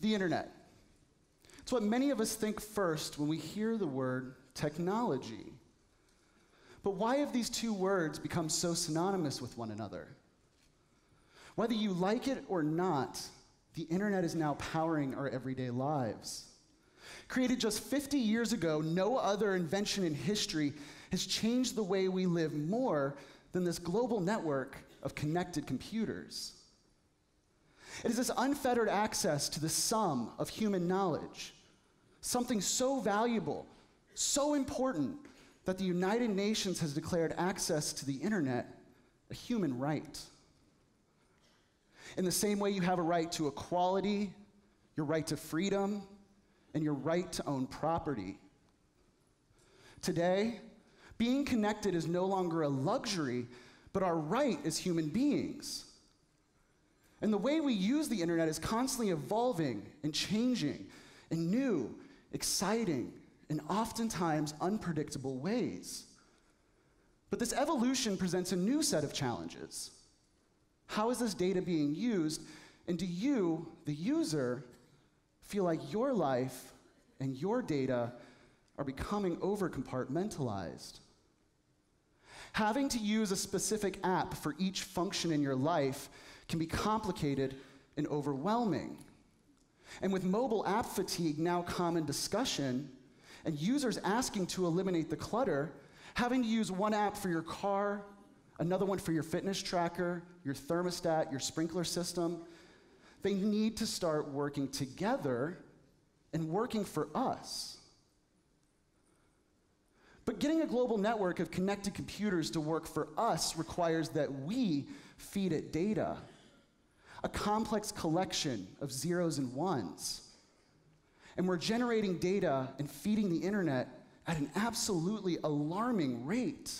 The internet. It's what many of us think first when we hear the word technology. But why have these two words become so synonymous with one another? Whether you like it or not, the internet is now powering our everyday lives. Created just 50 years ago, no other invention in history has changed the way we live more than this global network of connected computers. It is this unfettered access to the sum of human knowledge, something so valuable, so important, that the United Nations has declared access to the internet a human right. In the same way you have a right to equality, your right to freedom, and your right to own property. Today, being connected is no longer a luxury, but our right as human beings. And the way we use the internet is constantly evolving and changing in new, exciting, and oftentimes unpredictable ways. But this evolution presents a new set of challenges. How is this data being used? And do you, the user, feel like your life and your data are becoming over-compartmentalized? Having to use a specific app for each function in your life can be complicated and overwhelming. And with mobile app fatigue now common discussion, and users asking to eliminate the clutter, having to use one app for your car, another one for your fitness tracker, your thermostat, your sprinkler system, they need to start working together and working for us. But getting a global network of connected computers to work for us requires that we feed it data, a complex collection of zeros and ones. And we're generating data and feeding the internet at an absolutely alarming rate.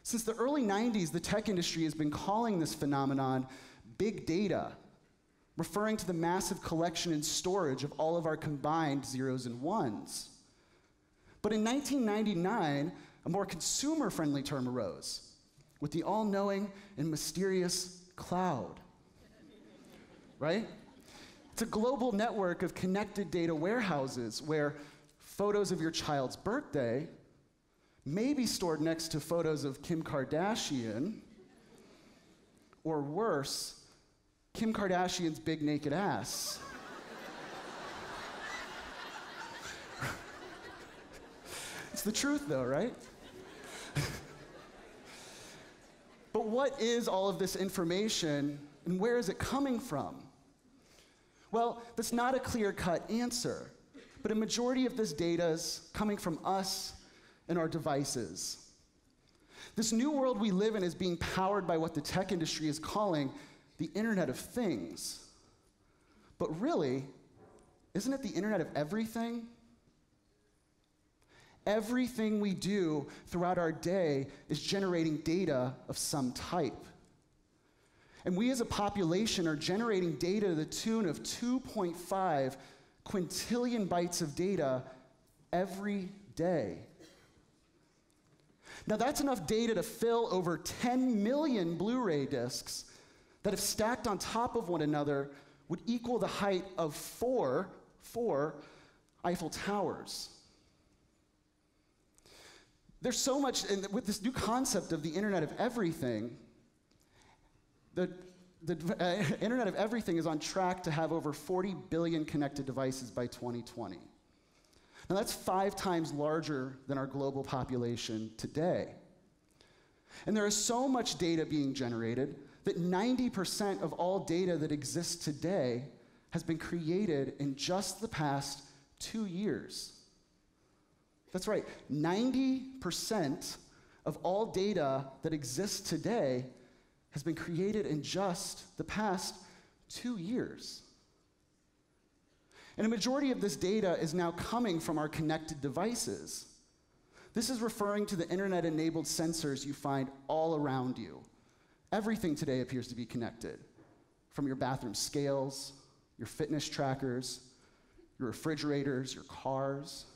Since the early 90s, the tech industry has been calling this phenomenon big data, referring to the massive collection and storage of all of our combined zeros and ones. But in 1999, a more consumer-friendly term arose, with the all-knowing and mysterious cloud, right? It's a global network of connected data warehouses where photos of your child's birthday may be stored next to photos of Kim Kardashian, or worse, Kim Kardashian's big naked ass. It's the truth though, right? But what is all of this information and where is it coming from? Well, that's not a clear-cut answer, but a majority of this data is coming from us and our devices. This new world we live in is being powered by what the tech industry is calling the Internet of Things. But really, isn't it the Internet of everything? Everything we do throughout our day is generating data of some type. And we as a population are generating data to the tune of 2.5 quintillion bytes of data every day. Now that's enough data to fill over 10 million Blu-ray discs that if stacked on top of one another would equal the height of four Eiffel Towers. There's so much, and with this new concept of the Internet of Everything, the Internet of Everything is on track to have over 40 billion connected devices by 2020. Now that's 5 times larger than our global population today. And there is so much data being generated that 90% of all data that exists today has been created in just the past 2 years. That's right, 90% of all data that exists today has been created in just the past 2 years. And a majority of this data is now coming from our connected devices. This is referring to the internet-enabled sensors you find all around you. Everything today appears to be connected, from your bathroom scales, your fitness trackers, your refrigerators, your cars.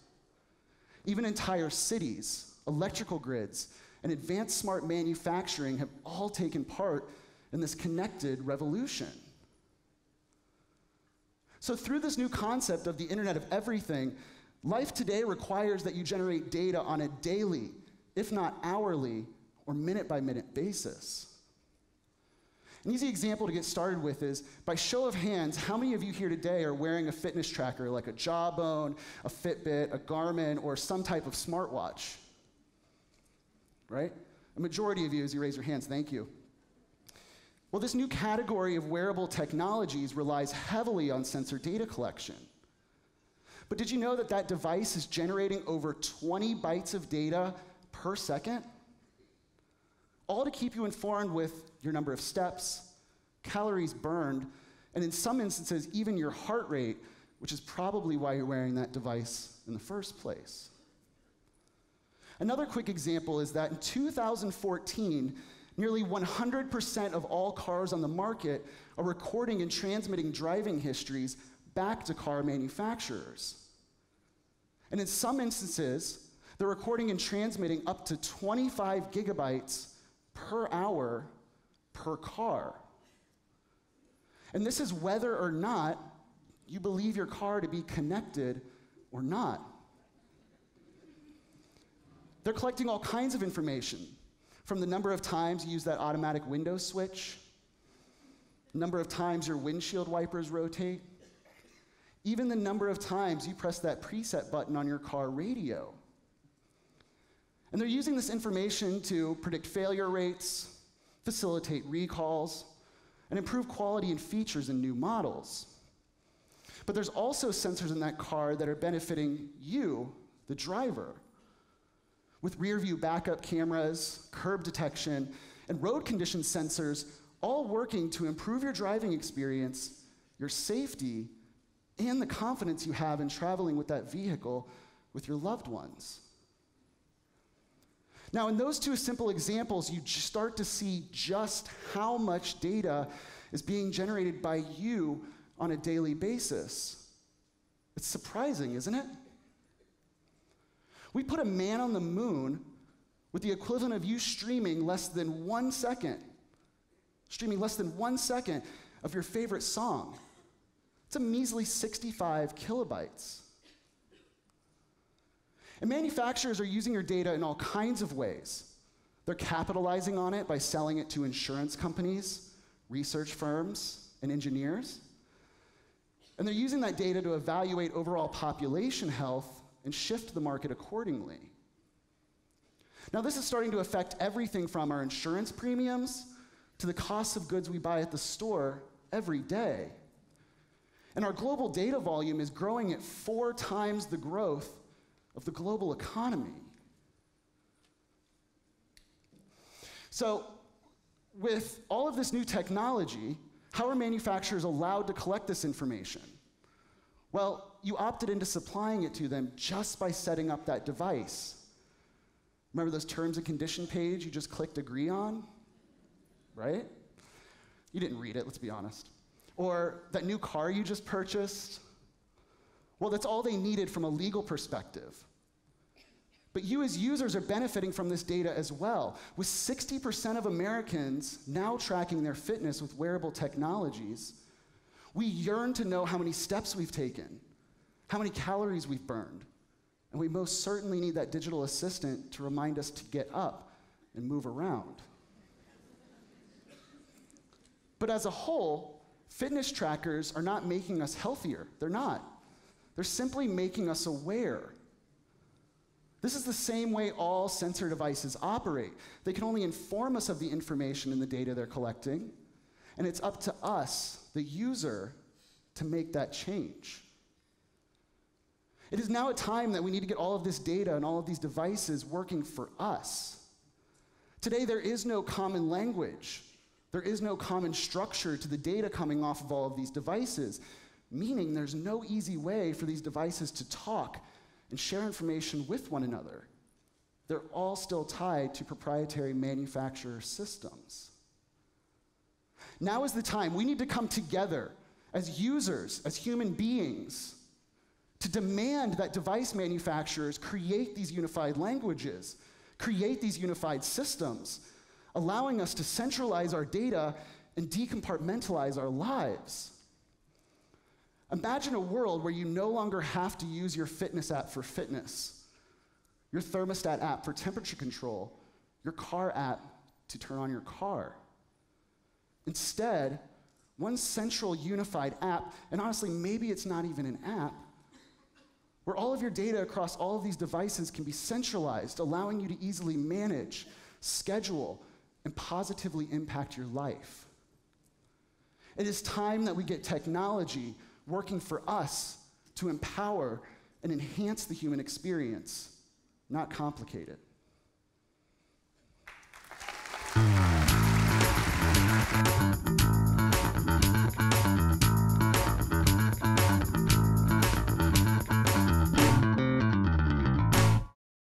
Even entire cities, electrical grids, and advanced smart manufacturing have all taken part in this connected revolution. So through this new concept of the Internet of Everything, life today requires that you generate data on a daily, if not hourly, or minute-by-minute basis. An easy example to get started with is, by show of hands, how many of you here today are wearing a fitness tracker like a Jawbone, a Fitbit, a Garmin, or some type of smartwatch? Right? A majority of you, as you raise your hands, thank you. Well, this new category of wearable technologies relies heavily on sensor data collection. But did you know that that device is generating over 20 bytes of data per second? All to keep you informed with your number of steps, calories burned, and in some instances, even your heart rate, which is probably why you're wearing that device in the first place. Another quick example is that in 2014, nearly 100% of all cars on the market are recording and transmitting driving histories back to car manufacturers. And in some instances, they're recording and transmitting up to 25 gigabytes per hour per car. And this is whether or not you believe your car to be connected or not. They're collecting all kinds of information, from the number of times you use that automatic window switch, number of times your windshield wipers rotate, even the number of times you press that preset button on your car radio. And they're using this information to predict failure rates, facilitate recalls, and improve quality and features in new models. But there's also sensors in that car that are benefiting you, the driver, with rear view backup cameras, curb detection, and road condition sensors, all working to improve your driving experience, your safety, and the confidence you have in traveling with that vehicle with your loved ones. Now, in those two simple examples, you start to see just how much data is being generated by you on a daily basis. It's surprising, isn't it? We put a man on the moon with the equivalent of you streaming less than 1 second of your favorite song. It's a measly 65 kilobytes. And manufacturers are using your data in all kinds of ways. They're capitalizing on it by selling it to insurance companies, research firms, and engineers. And they're using that data to evaluate overall population health and shift the market accordingly. Now, this is starting to affect everything from our insurance premiums to the cost of goods we buy at the store every day. And our global data volume is growing at 4 times the growth of the global economy. So, with all of this new technology, how are manufacturers allowed to collect this information? Well, you opted into supplying it to them just by setting up that device. Remember those terms and condition page you just clicked agree on? Right? You didn't read it, let's be honest. Or that new car you just purchased? Well, that's all they needed from a legal perspective. But you as users are benefiting from this data as well, with 60% of Americans now tracking their fitness with wearable technologies. We yearn to know how many steps we've taken, how many calories we've burned, and we most certainly need that digital assistant to remind us to get up and move around. But as a whole, fitness trackers are not making us healthier. They're not. They're simply making us aware. This is the same way all sensor devices operate. They can only inform us of the information and the data they're collecting, and it's up to us, the user, to make that change. It is now a time that we need to get all of this data and all of these devices working for us. Today, there is no common language. There is no common structure to the data coming off of all of these devices, meaning there's no easy way for these devices to talk and share information with one another. They're all still tied to proprietary manufacturer systems. Now is the time. We need to come together as users, as human beings, to demand that device manufacturers create these unified languages, create these unified systems, allowing us to centralize our data and decompartmentalize our lives. Imagine a world where you no longer have to use your fitness app for fitness, your thermostat app for temperature control, your car app to turn on your car. Instead, one central unified app, and honestly, maybe it's not even an app, where all of your data across all of these devices can be centralized, allowing you to easily manage, schedule, and positively impact your life. It is time that we get technology working for us to empower and enhance the human experience, not complicate it.